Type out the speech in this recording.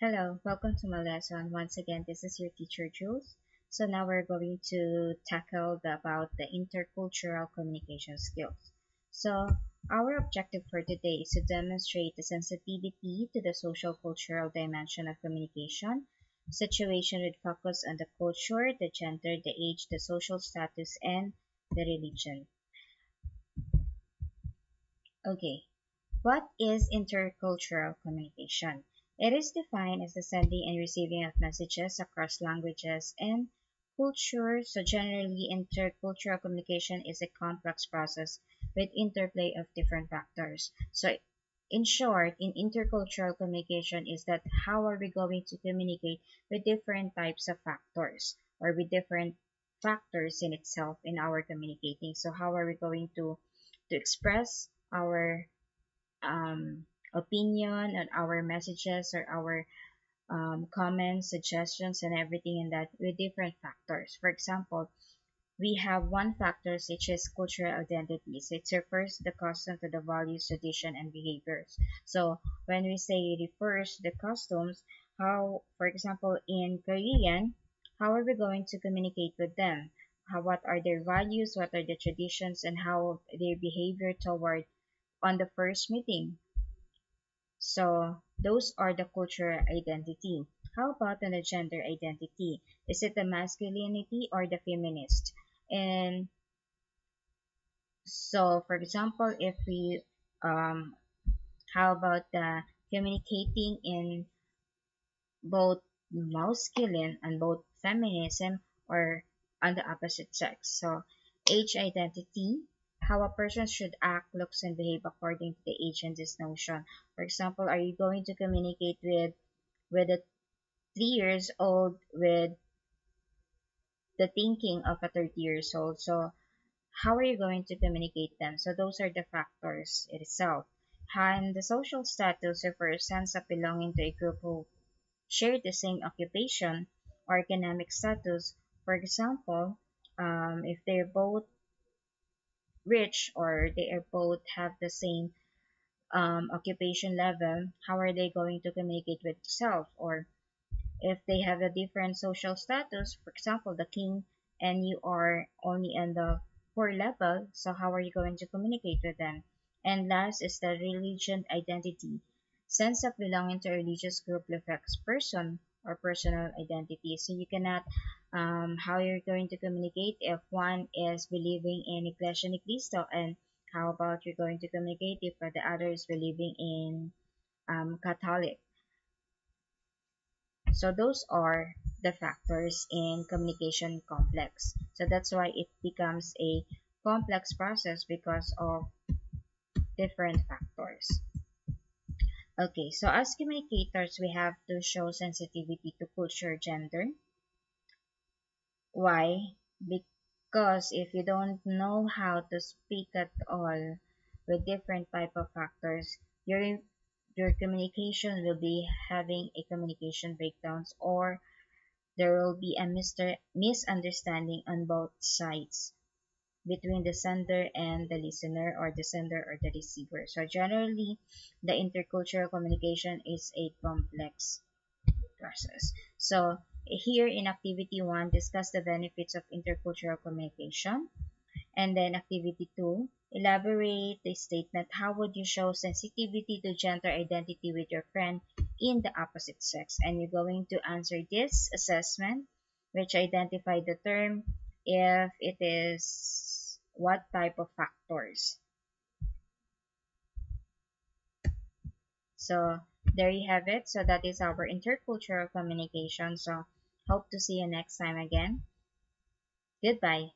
Hello, welcome to my lesson. Once again, this is your teacher Jules. So now we're going to tackle about the intercultural communication skills. So our objective for today is to demonstrate the sensitivity to the social cultural dimension of communication, situation with focus on the culture, the gender, the age, the social status, and the religion. Okay, what is intercultural communication? It is defined as the sending and receiving of messages across languages and cultures. So generally, intercultural communication is a complex process with interplay of different factors. So in short, in intercultural communication is that how are we going to communicate with different types of factors or with different factors in itself in our communicating. So how are we going to express our opinion on our messages or our comments, suggestions, and everything in that with different factors. For example, we have one factor which is cultural identities. It refers to the custom to the values, tradition, and behaviors. So when we say it refers to the customs, how, for example, in Korean, how are we going to communicate with them? What are their values? What are the traditions? And how their behavior toward on the first meeting? So those are the cultural identity. How about on the gender identity? Is it the masculinity or the feminist? And so, for example, if we how about the communicating in both masculine and both feminism or on the opposite sex? So, age identity, how a person should act, looks, and behave according to the age and this notion. For example, are you going to communicate with a 3 years old with the thinking of a 30 years old? So how are you going to communicate them? So those are the factors itself. And the social status refers sense of belonging to a group who share the same occupation or economic status. For example, if they're both rich or they are both have the same occupation level, how are they going to communicate with self? Or if they have a different social status, for example, the king and you are only on the poor level, so how are you going to communicate with them? And last is the religion identity. Sense of belonging to a religious group reflects person or personal identity. So you cannot, how you're going to communicate if one is believing in Iglesia ni Cristo, and how about you're going to communicate if the other is believing in Catholic? So those are the factors in communication complex. So that's why it becomes a complex process because of different factors. Okay, so as communicators, we have to show sensitivity to culture, gender. Why? Because if you don't know how to speak at all with different type of factors, your communication will be having a communication breakdowns, or there will be a misunderstanding on both sides between the sender and the listener, or the sender or the receiver. So generally, the intercultural communication is a complex process. So here in activity 1, discuss the benefits of intercultural communication. And then activity 2, elaborate the statement. How would you show sensitivity to gender identity with your friend in the opposite sex? And you're going to answer this assessment, which identify the term, if it is what type of factors. So there you have it. So that is our intercultural communication. So hope to see you next time again. Goodbye.